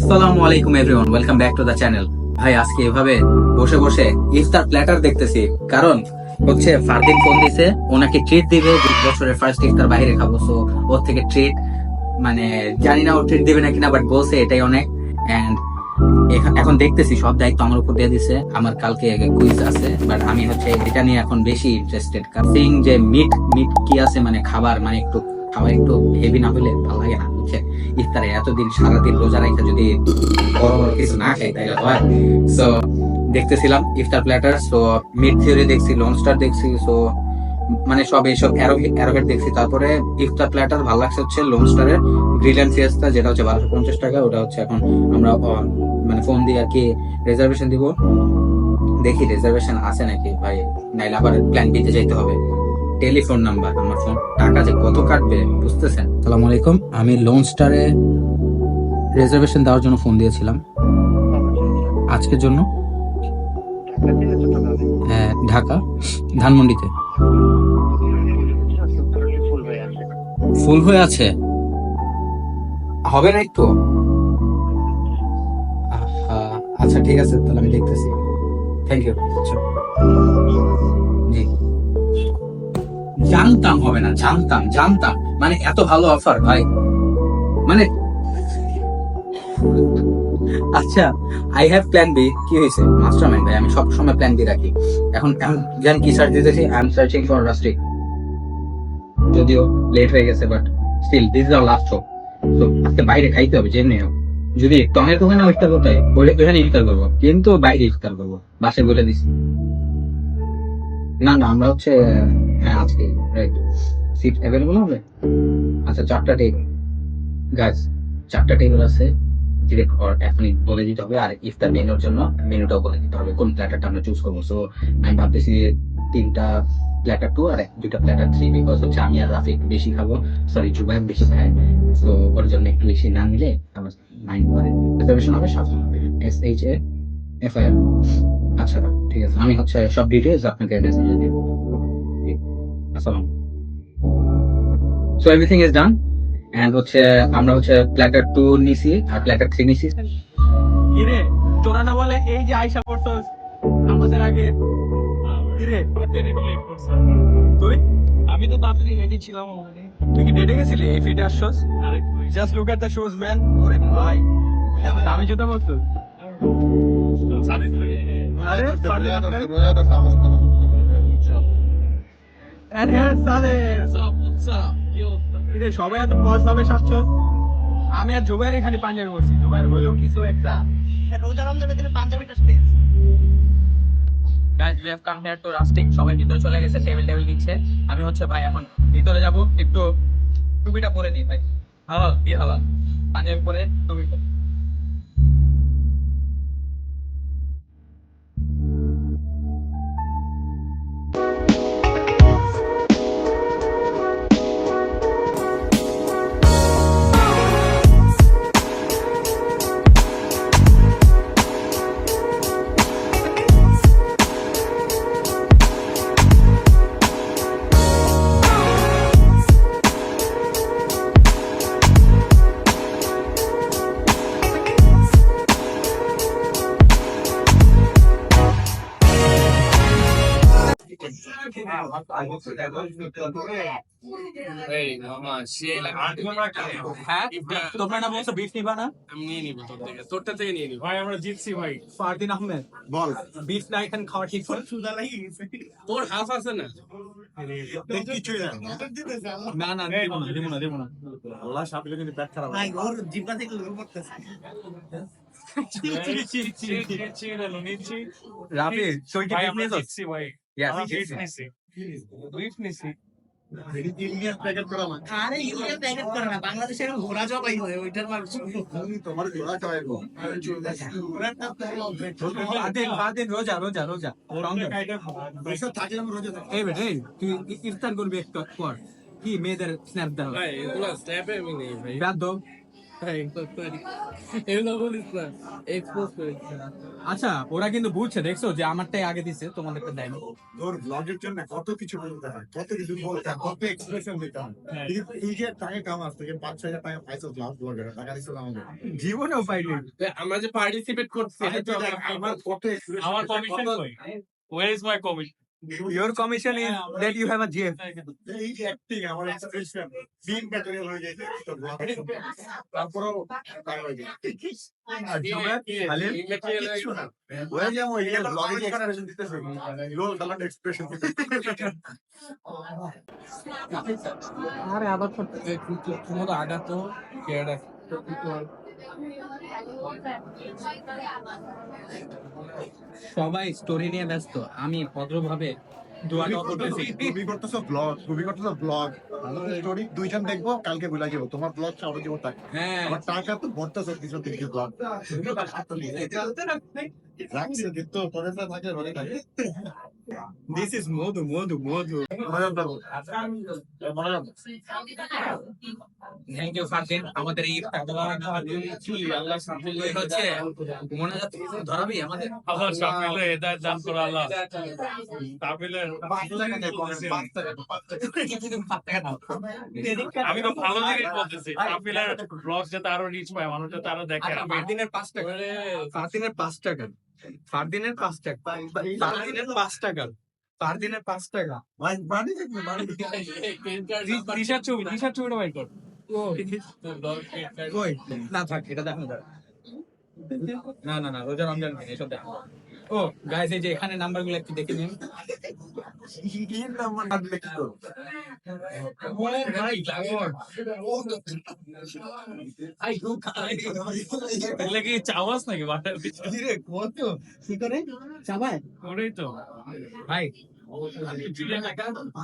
আসসালামু আলাইকুম everyone, welcome back to the channel. ভাই আজকে এভাবে বসে বসে ইফতার প্ল্যাটার দেখতেছি, কারণ হচ্ছে ফারদিন ফোন দিছে, ওনাকে ট্রিট দিবে, 20 বছরের ফার্স্ট ইফতার বাইরে খাবো, সো ওর থেকে ট্রিট, মানে জানি না ও ট্রিট দিবে নাকি না, বাট বলছে এটাই অনেক। এন্ড এখন দেখতেছি সব দায়িত্ব আমার উপর দিয়ে দিছে। আমার কালকে কুইজ আছে, বাট আমি হচ্ছে এটা নিয়ে এখন বেশি ইন্টারেস্টেড, সিং যে মিট মিট কি আছে, মানে খাবার, মানে একটু খাবার একটু হেভি না হলে ভালো লাগে না, বুঝছে? ইফতারে এতদিন সারাদিন রোজা রাখা যদি বড় বড় কিছু না খাই তাহলে হয়। সো দেখতেছিলাম ইফতার প্ল্যাটার, সো মিড থিওরি দেখছি, লোন স্টার দেখছি, সো মানে সব এইসব অ্যারোহেড দেখছি। তারপরে ইফতার প্ল্যাটার ভালো লাগছে হচ্ছে লোন স্টারের গ্রিল এন্ড ফিয়েস্তা, যেটা হচ্ছে 1250 টাকা। ওটা হচ্ছে এখন আমরা মানে ফোন দিয়ে আর কি রিজার্ভেশন দিব, দেখি রিজার্ভেশন আছে নাকি ভাই, নাইলে আবার প্ল্যান বিতে যাইতে হবে। টেলিফোন নাম্বার, আমার ফোন, টাকা যে কত কাটবে বুঝতেছেন। আসসালামু আলাইকুম, আমি লোন স্টারে রিজার্ভেশন দেওয়ার জন্য ফোন দিয়েছিলাম আজকের জন্য। হ্যাঁ, ঢাকা ধানমন্ডিতে। ফুল হয়ে আছে, হবে না একটু? আচ্ছা ঠিক আছে, তাহলে আমি দেখতেছি। Thank you. আচ্ছা জি, জানতাম হবে না, জানতাম জানতাম, মানে এত ভালো অফার ভাই, মানে আচ্ছা। আই হ্যাভ প্ল্যান বি, কি হয়েছে মাস্টারমাইন্ড ভাই, আমি সব সময় প্ল্যান বি রাখি। এখন এখন জান কি সার্চ দিতেছি, I am searching for Rustic, যদিও লেট হয়ে গেছে, but still this is our last show. তো আজকে বাইরে খাইতে হবে যেমনি হোক, যদি টঙের দোকানে ইফতার করতে হয় ওখানে ইফতার করবো, কিন্তু বাইরে ইফতার করবো, বাসায় বলে দিছি। না না, আমরা হচ্ছে হ্যাঁ আজকে রাইট, সিট অ্যাভেলেবল হবে। আচ্ছা 4টা টেবিল, গাছ, 4টা টেবিল আছে। ডিরেক্ট এখনই বলে দিতে হবে, আর ইফতার মেনুর জন্য মেনুটাও বলে দিতে হবে, কোন প্ল্যাটারটা আমরা চুজ করবো। সো আমি ভাবতেছি যে 3টা প্ল্যাটার 2 আর 2টা প্ল্যাটার 3, বিকজ হচ্ছে আমি আর রাফিক বেশি খাবো, সরি জুবাইর বেশি খায়, তো ওর জন্য একটু বেশি না নিলে আমার মাইন্ড করে। রিজার্ভেশন হবে সাফা, SHAFIR। আচ্ছা ঠিক আছে, আমি হচ্ছে সব ডিটেলস আপনাকে মেসেজে দিব। আসসালাম। So everything is done, and হচ্ছে আমরা হচ্ছে প্ল্যাটার 2 নিছি আর প্ল্যাটার 3 নিছি। কিরে, তোরা না বলে এই যে আয়সা পড়ছস আমাদের আগে? কিরে তুই, আমি তো তাড়াতাড়ি রেডি ছিলাম অলরেডি। তুই কি ডেটে গেছিলি এই ফিটে আসছস? Just look at the shoes man. ওরে ভাই, দামি জুতা পরছস। আরে আরে সালে কিরে, সবাই এত পজ ভাবে সাজছস, আমি আর জুবাইর এখানে পাঞ্জাবি পরছি। জুবাইর হলো কিছু একটা রোজা রমজানের দিনে পাঞ্জাবিটা space. Guys, we have come here to Rustic. সবাই ভিতরে চলে গেছে, টেবিল টেবিল দিচ্ছে। আমি হচ্ছে ভাই এখন ভিতরে যাব, একটু টুপিটা পরে দিই ভাই। হালাল কি হালাল, পাঞ্জাবি পরে টুপি পরে। হ্যাঁ, তোমরা না বলছো বিফ নিবা না? আমি নিয়ে নিবো তোর থেকে, তোরটা থেকে নিয়ে নিবো। ভাই আমরা জিতছি ভাই। ফারদিন আহমেদ বল, বিফ না এখানে খাওয়া ঠিক করে? তোর হাফ আছে না? কিছুই না। না না, দেবো না দেবো না দেবো না। আল্লাহ সাপলে কিন্তু পেট খারাপ। ভাই ওর জিব্বা থেকে লোল পড়তেছে। রাফি তুই কি বিফ নিছিস? ভাই ইয়েস, বিফ নিছি। আরে ইউরিয়া প্যাকেট করে না, বাংলাদেশে এখন ঘোড়া জবাই হয়, ওইটার মাল তোমার ঘোড়া খাওয়াইবো। বাদিন রোজা রোজা রোজা থাকে না রোজা থাকে। এই বেটা, এই তুই ইফতার করবি একটু কর, কি মেয়েদের স্ন্যাপ দাও ভাই এগুলা স্ট্যাপে আমি নেই ভাই। বাদ দাও, এগুলো বলিস না, এক্সপোজ করিস না। আচ্ছা ওরা কিন্তু বুঝছে, দেখছো যে আমারটাই আগে দিছে, তোমাদেরটা দেয়নি। তোর ব্লগের জন্য কত কিছু বলতে হয়, কত কিছু বলতে হয়, কত এক্সপ্রেশন দিতে হয়। এই যে টাকা কামাস থেকে 5-6 হাজার টাকা পাইছো ব্লগ ব্লগের টাকা দিছো আমাদের জীবনেও পাইনি। আমরা যে পার্টিসিপেট করছি এটা তো আমার কত expression আমার দিতে হয়, কমিশন কত- কই? Where is my commission? Your commission is that you have a GF. এই যে অ্যাক্টিং, আমার এক্সপ্রেশন বিন ম্যাটেরিয়াল হয়ে যায় তো ব্লগ। তারপরেও টাকা হয়ে যায়। আর জীবনে খালি কিচ্ছু না। ওরা যেমন এই ব্লগে যে এক্সপ্রেশন দিতেছে, লোল কালার এক্সপ্রেশন দিতেছে। আরে আবার তোমার আঘাত তো কেডা। সবাই স্টোরি নিয়ে ব্যস্ত, আমি ভদ্রভাবে দোয়াটা করতেছি। তুমি করতেছো ব্লগ, তুমি করতেছো ব্লগ। স্টোরি দুইজন দেখবো, কালকে ভুলে যাবো। তোমার ব্লগ সারা জীবন থাকবে। হ্যাঁ আমার টাকা তো ভরতেছো কিছু দিকে ব্লগ। রাখছি কিন্তু পরে তো থাকে, পরে থাকে। দিস ইজ মধু মধু মধু। থ্যাংক ইউ ফারদিন, আমাদের এই হচ্ছে মনে যাচ্ছে ধরাবি আমাদের। আল্লাহ সাফিলে হেদায়েত দান করে আল্লাহ। সাফিলের আমি তো ভালো জিনিস বলতেছি, সাফিলের ব্লগ যাতে আরো রিচ পায়, মানুষ যাতে আরো দেখে। ফারদিনের 5 টাকা, ফারদিনের 5 টাকা, ফারদিনের 5 টাকা, ফারদিনের 5 টাকা, ফারদিনের 5 টাকা। দিশার ছবিটা বাইর কর। কই না থাক, এটা দেখো না। না না না, রোজা রমজান নেই, এসব দেখো। ও গাইস, এই যে এখানে নাম্বারগুলো একটু দেখে নিন। এগুলা কি চাওয়াস নাকি বাটার কত কি করে চাবায়? ওটাই তো ভাই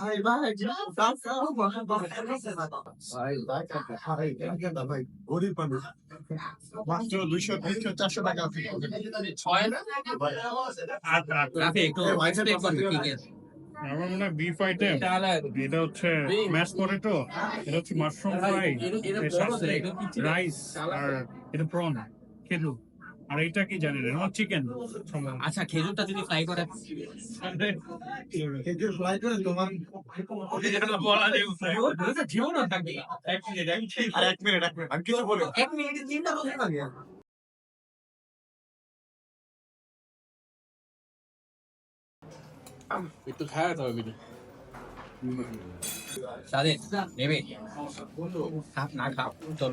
ভাই ভাই ভাই গরিব মানুষ, মাত্র 200-400 টাকা আছে। রাফি একটু এক্সপ্লেইন করবে কি কি আছে। আমার মনে হয় বিফ আইটেম, এটা হচ্ছে ম্যাশ পটেটো, এটা হচ্ছে মাশরুম ফ্রাই, রাইস, আর এটা প্রন খেজুর, আর এটা কি জানি না, চিকেন। আচ্ছা খেজুরটা যদি ফ্রাই করে খেজুর ফ্রাই করে তোমার জীবনও থাকবে। আর 1 মিনিট আমি কিছু বলি। 1 মিনিটে 3টা বলতে লাগে। একটু খাওয়াতে হবে বিটি। সাদে নেবে খাপ না খাপ চল।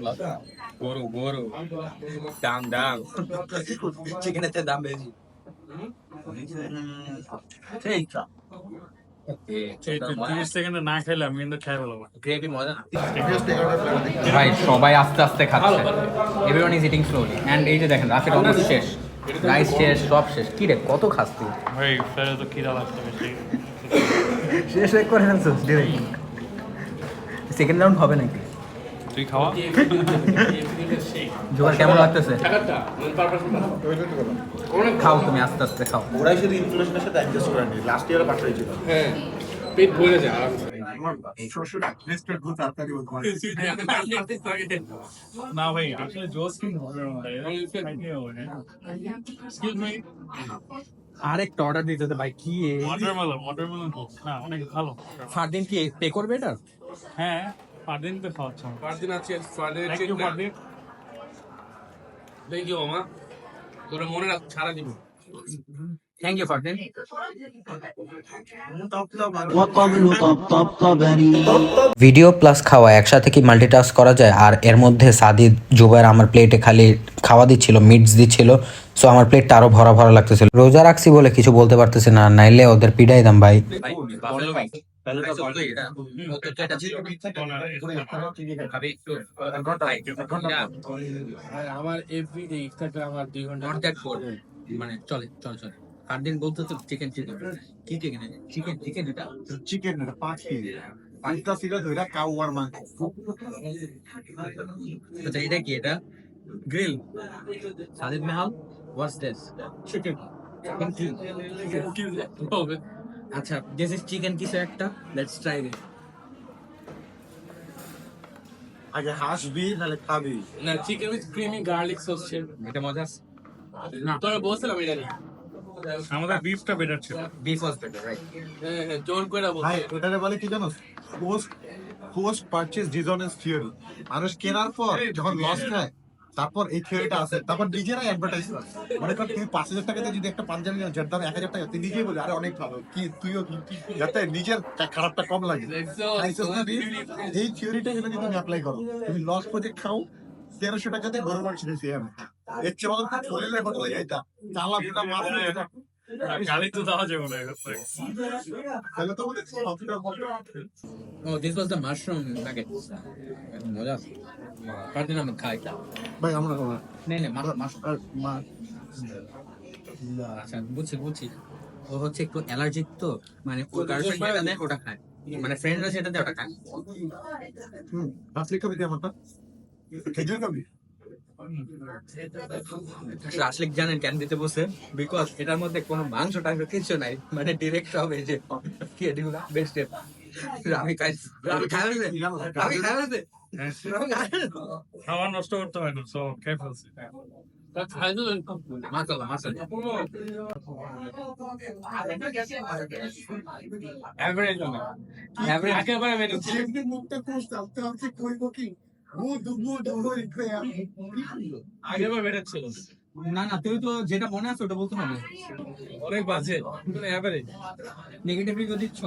গরু গরু দাম দাম, চিকেনের চেয়ে দাম বেশি। ঠিক 30 সেকেন্ডে না খাইলে আমি কিন্তু খাই বলবো। গ্রেভি মজা না ভাই, সবাই আস্তে আস্তে খাচ্ছে, everyone is eating slowly. And এই যে দেখেন রাফির অলমোস্ট শেষ, রাইস শেষ, সব শেষ। কি রে কত খাস তুই? ভাই ফেরে তো খিদা লাগছে বেশি। শেষ করে ফেলছিস ডিরেক্ট। সেকেন্ড রাউন্ড হবে নাকি? তুই খাওয়া জোগাড় কেমন লাগতেছে? খাও তুমি আস্তে আস্তে খাও। ওরাই শুধু ইনফ্লেশনের সাথে অ্যাডজাস্ট করে নি, লাস্ট ইয়ারে পাঠাই ছিল। হ্যাঁ, পেট ভরে যায় আমার শ্বশুর রেস্টুরেন্ট খুব তাড়াতাড়ি না ভাই, আসলে জোস কিন্তু হবে না। এক্সকিউজ মি, আরেকটা অর্ডার দিতে হতো ভাই। কি ওয়াটারমেলন না অনেক ভালো। ফারদিন কি পে করবে এটা? হ্যাঁ, পারদিন তো খাওয়াচ্ছ। পারদিন আছে Friday thank you Pardin. Thank you মামা, তোরা মনে রাখ সারা দিব। Thank you Fardin. Video plus খাওয়া একসাথে কি মাল্টিটাস্ক করা যায়? আর এর মধ্যে সাদিদ জুবাইর আমার প্লেটে খালি খাওয়া দিচ্ছিল, মিটস দিচ্ছিল। সো আমার প্লেটটা আরো ভরা ভরা লাগতেছিল। রোজা রাখছি বলে কিছু বলতে পারতেছি না, নাইলে ওদের পিড়াই দাম ভাই। আমার এভরিডে ইনস্টাগ্রাম আর 2 ঘন্টা মানে চলে চল চল। ফারদিন বলতে তো চিকেন চিকেন, কি চিকেন? চিকেন চিকেন এটা চিকেন না পাখি, পাঁচটা ছিল ধইরা কাউয়ার মাংস। আচ্ছা এটা কি? এটা grill. Sadid Mehal, what's this? Chicken chicken. আচ্ছা দিস ইজ চিকেন কিছু একটা, লেটস ট্রাই ইট। আগে হাসবি নাহলে খাবি। না chicken with creamy garlic sauce ছিল এটা মজা আছে। তোরা বলছিলাম এটা নিয়ে। আমাদের বিফটা বেটার ছিল। Beef was better, right? হ্যাঁ হ্যাঁ জোর করে বলছি। ভাই ওটারে বলে কি জানো, পোস্ট পারচেজ ডিসঅনেস থিওরি। মানুষ কেনার পর যখন লস খায় তারপর এই থিওরিটা আছে, তারপর নিজেরাই অ্যাডভার্টাইজ করে। মনে কর তুমি 5,000 টাকাতে যদি একটা পাঞ্জাবি নাও যার দাম 1,000 টাকা, তুই নিজেই বলি আরে অনেক ভালো, কি তুইও কি, যাতে নিজের খারাপটা কম লাগে। খাইছস না তুই? এই থিওরিটা এখানে যদি তুমি অ্যাপ্লাই করো, তুমি লস প্রজেক্ট খাও 1300 টাকাতে গরু মাংস খেয়েছি আমি। এর চেয়ে ভালো শরীরের হোটেলে যাইতা, চালা ফুটা মাছ খাইতা। গালি তো দেওয়া যাবে না। তাহলে তো বলে hospital Oh, this was the mushroom nugget. মজা আছে। পারদিন আমি খাই। ভাই আমরা নেই নেই, মাশরুম। আচ্ছা, বুঝছি। ও হচ্ছে একটু অ্যালার্জিক তো, মানে ওর গার্লফ্রেন্ড যেটা দেয় ওটা খায়, মানে ফ্রেন্ডরা যেটা দেয় ওটা খায়। রাসলিক কবি দিয়ে আমারটা খেজুর কবি। রাসলিক জানেন কেন দিতে বসে? বিকজ এটার মধ্যে কোনো মাংস টাংস কিছু নাই, মানে ডিরেক্ট হবে যে কি এগুলা বেস্ট। আমি খাইছি, আমি খাইছি। খাওয়া নষ্ট করতে হয় না, সো খেয়ে ফেলছি। মাশাআল্লাহ। এভারেজ হবে। এভারেজ একেবারে বেরিয়ে যেমনি মুখটা খুঁজতে আস্তে আস্তে কইব কি আগেবার বেটার ছিল। না, তুই তো যেটা মনে আছে ওটা বলতে হবে। অনেক বাজে কিন্তু এভারেজ। নেগেটিভ রিভিউ দিচ্ছ?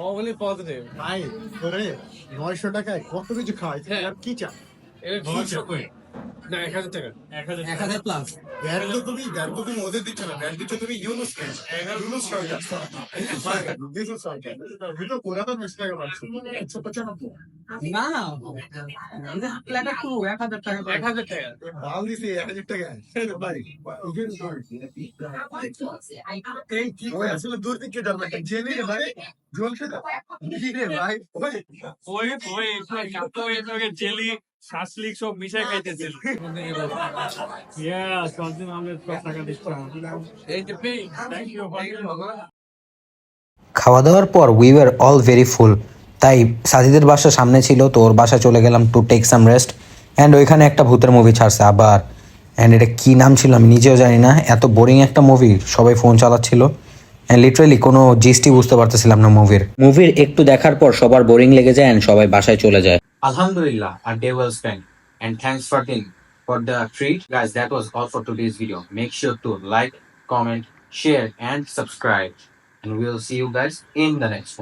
Only positive. ভাই তোরে 900 টাকায় কত কিছু খাওয়াই, আর কি চা? এটা ঠিক আছে। না 1,000 টাকা। 1000 প্লাস। ব্যান্ড তো তুমি ওদের দিচ্ছ না, ব্যান্ড দিচ্ছ তুমি ইউনুস ইউনুস সরকার। দিস ইজ সরকার ভিডিও পুরাতন মিস্টেক আছে 195 না, প্ল্যাটার টু 1000 টাকা। 1,000 টাকা। মাল দিছি 1000 টাকা ভাই। এই কি ওই আসলে দূর থেকে যাবে জেনে রে ভাই, জ্বলছে না কি রে ভাই। ওই জেলি শাসলিক সব মিশাই খাইতেছিল। সবদিন আমাদের টাকা দিচ্ছিলাম। এই যে পে। Thank you. খাওয়া দাওয়ার পর উই ওয়ার অল ভেরি ফুল, তাই সাথীদের বাসা সামনে ছিল, তো ওর বাসা চলে গেলাম to take some rest. And ওইখানে একটা ভূতের মুভি ছাড়ছে আবার, অ্যান্ড এটা কী নাম ছিল আমি নিজেও জানি না, এত বোরিং একটা মুভি, সবাই ফোন চালাচ্ছিল অ্যান্ড লিটারালি কোনো জিস্টি বুঝতে পারতেছিলাম না মুভির একটু দেখার পর সবার বোরিং লেগে যায় অ্যান্ড সবাই বাসায় চলে যায়। Alhamdulillah, our day well spent. And thanks for the treat. Guys, that was all for today's video. Make sure to like, comment, share, and subscribe. And we'll see you guys in the next one.